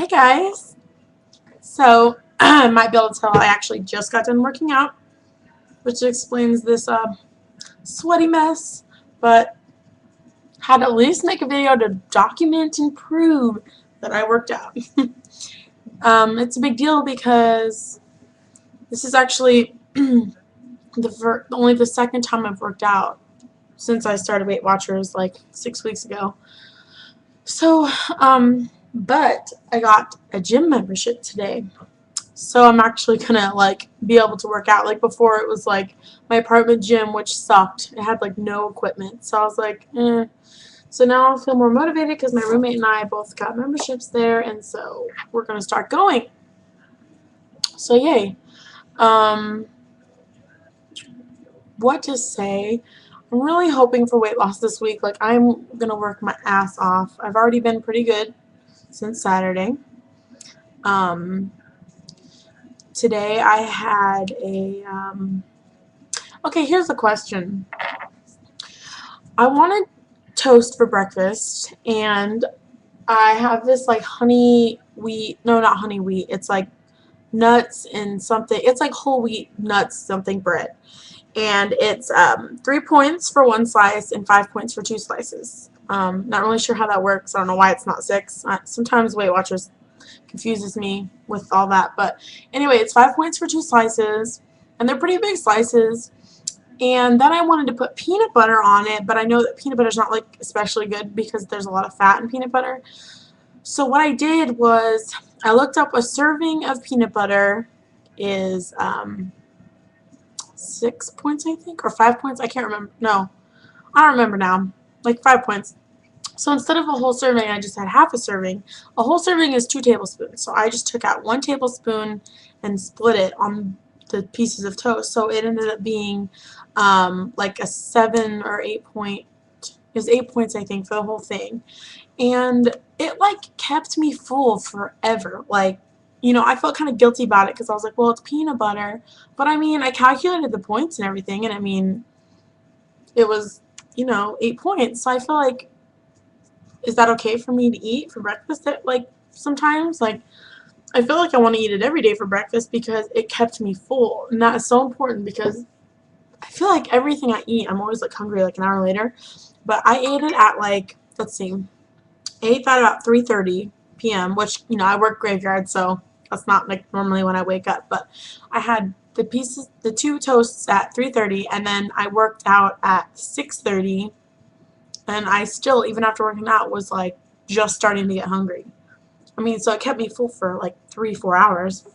Hey guys. So I might be able to tell I actually just got done working out, which explains this sweaty mess, but had to at least make a video to document and prove that I worked out. It's a big deal because this is actually only the second time I've worked out since I started Weight Watchers like 6 weeks ago. So, but I got a gym membership today. So I'm actually gonna like be able to work out. Like before it was like my apartment gym, which sucked. It had like no equipment. So I was like, eh. So now I feel more motivated because my roommate and I both got memberships there, and so we're gonna start going. So yay. Um, what to say? I'm really hoping for weight loss this week. Like I'm gonna work my ass off. I've already been pretty good since Saturday. Um, Today I had a okay, here's the question. I wanted toast for breakfast, and I have this like honey wheat, no, not honey wheat, it's like nuts and something, it's like whole wheat nuts something bread, and it's 3 points for one slice and 5 points for two slices. Not really sure how that works. I don't know why it's not six. Sometimes Weight Watchers confuses me with all that, but anyway, it's 5 points for two slices, and they're pretty big slices. And then I wanted to put peanut butter on it, but I know that peanut butter is not like especially good because there's a lot of fat in peanut butter. So what I did was I looked up a serving of peanut butter is 6 points, I think, or 5 points. I can't remember. No, I don't remember now. Like 5 points. So instead of a whole serving, I just had half a serving. A whole serving is 2 tablespoons. So I just took out 1 tablespoon and split it on the pieces of toast. So it ended up being like a 7 or 8 point. It was 8 points, I think, for the whole thing. And it like kept me full forever. Like, you know, I felt kind of guilty about it because I was like, well, it's peanut butter. But I mean, I calculated the points and everything, and I mean, it was, 8 points. So I feel like, is that okay for me to eat for breakfast? Like sometimes, like I feel like I want to eat it every day for breakfast because it kept me full, and that is so important because I feel like everything I eat, I'm always like hungry like an hour later. But I ate it at like, let's see, I ate that about 3:30 p.m., which I work graveyard, so that's not like normally when I wake up. But I had the two toasts at 3:30, and then I worked out at 6:30. And I still, even after working out, was like just starting to get hungry. I mean, so it kept me full for like 3-4 hours.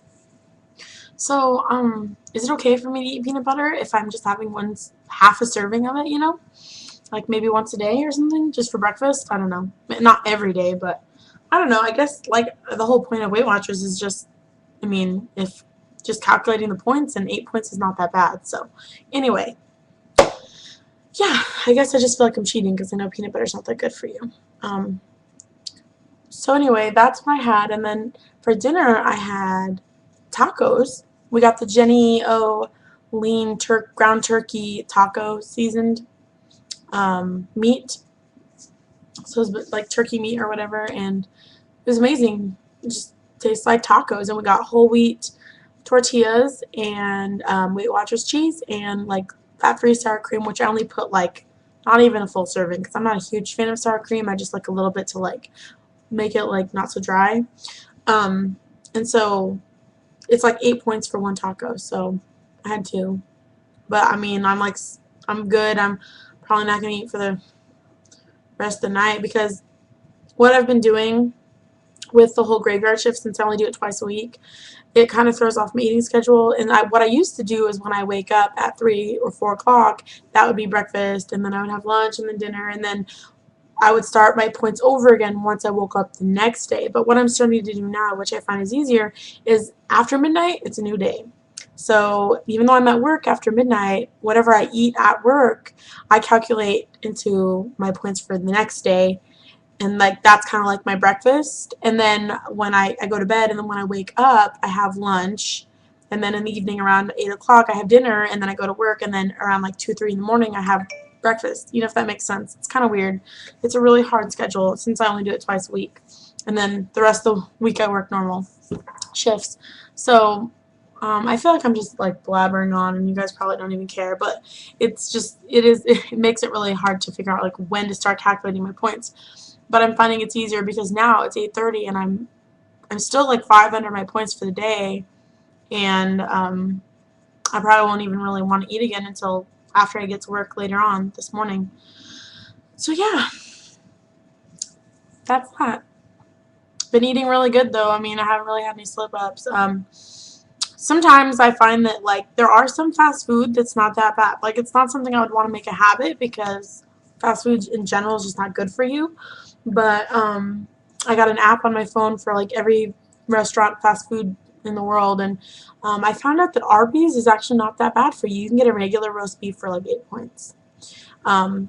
So, is it okay for me to eat peanut butter if I'm just having half a serving of it, Like maybe once a day or something, just for breakfast? I don't know. Not every day, but I don't know. I guess like the whole point of Weight Watchers is just, I mean, if just calculating the points, and 8 points is not that bad. So, anyway. Yeah, I guess I just feel like I'm cheating because I know peanut butter's not that good for you. So anyway, that's what I had. And then for dinner, I had tacos. We got the Jenny O lean ground turkey taco seasoned meat. So it was like turkey meat or whatever, and it was amazing. It just tastes like tacos. And we got whole wheat tortillas and Weight Watchers cheese and like fat-free sour cream, which I only put like not even a full serving because I'm not a huge fan of sour cream. I just like a little bit to like make it like not so dry. And so it's like 8 points for one taco. So I had two, but I mean I'm good. I'm probably not gonna eat for the rest of the night because what I've been doing with the whole graveyard shift, since I only do it twice a week, it kind of throws off my eating schedule. And what I used to do is when I wake up at 3 or 4 o'clock, that would be breakfast, and then I would have lunch and then dinner, and then I would start my points over again once I woke up the next day. But what I'm starting to do now, which I find is easier, is after midnight, it's a new day. So even though I'm at work after midnight, whatever I eat at work, I calculate into my points for the next day. And like that's kind of like my breakfast. And then when I go to bed, and then when I wake up, I have lunch. And then in the evening around 8 o'clock, I have dinner. And then I go to work. And then around like 2, 3 in the morning, I have breakfast. If that makes sense. It's kind of weird. It's a really hard schedule since I only do it twice a week. and then the rest of the week I work normal shifts. So I feel like I'm just like blabbering on, and you guys probably don't even care, but it makes it really hard to figure out like when to start calculating my points. But I'm finding it's easier because now it's 8:30 and I'm still like 5 under my points for the day, and I probably won't even really want to eat again until after I get to work later on this morning. So yeah, that's that. Been eating really good though. I mean, I haven't really had any slip ups. Sometimes I find that like there are some fast food that's not that bad. Like it's not something I would want to make a habit because fast food in general is just not good for you. But I got an app on my phone for like every restaurant fast food in the world, and I found out that Arby's is actually not that bad for you. You can get a regular roast beef for like 8 points. Um,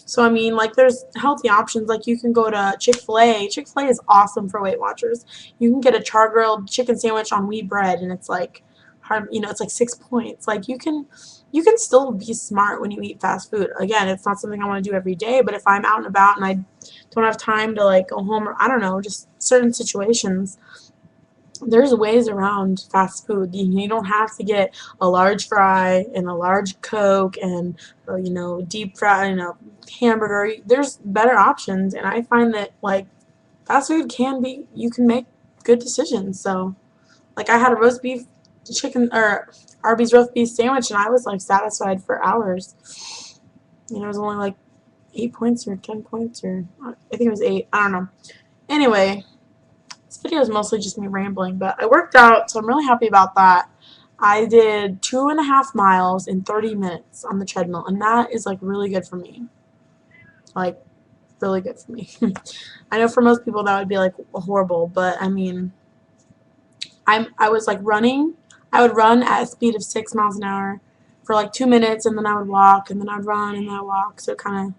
so I mean, like there's healthy options. Like you can go to Chick-fil-A. Chick-fil-A is awesome for Weight Watchers. You can get a char-grilled chicken sandwich on wheat bread, and it's like it's like 6 points. Like you can still be smart when you eat fast food. Again, it's not something I want to do every day, but if I'm out and about and I don't have time to like go home, or I don't know, just certain situations, there's ways around fast food. You don't have to get a large fry and a large Coke and deep fry, hamburger. There's better options, and I find that like fast food you can make good decisions. So like I had a roast beef chicken or Arby's roast beef sandwich, and I was like satisfied for hours. It was only like 8 points or 10 points, or I think it was 8. I don't know. Anyway, this video is mostly just me rambling, but I worked out, so I'm really happy about that. I did 2.5 miles in 30 minutes on the treadmill, and that is like really good for me. Like, really good for me. I know for most people that would be like horrible, but I mean, I was like running. I would run at a speed of 6 miles an hour for like 2 minutes, and then I would walk, and then I'd run, and then I'd walk. So kind of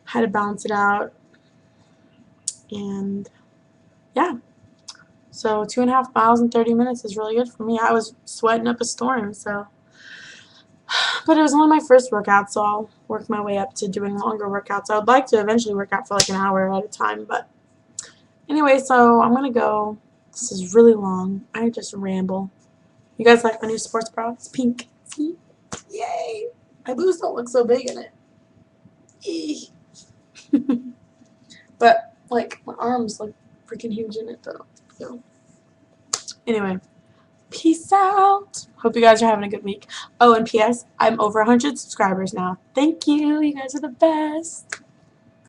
had to balance it out, and yeah. So 2.5 miles in 30 minutes is really good for me. I was sweating up a storm, so. But it was only my first workout, so I'll work my way up to doing longer workouts. I would like to eventually work out for like an hour at a time, but anyway, so I'm gonna go. This is really long. I just ramble. You guys like my new sports bra? It's pink. See? Yay! My boobs don't look so big in it. Eee. But like my arms look freaking huge in it though. So anyway, peace out. Hope you guys are having a good week. Oh, and P.S. I'm over 100 subscribers now. Thank you. You guys are the best.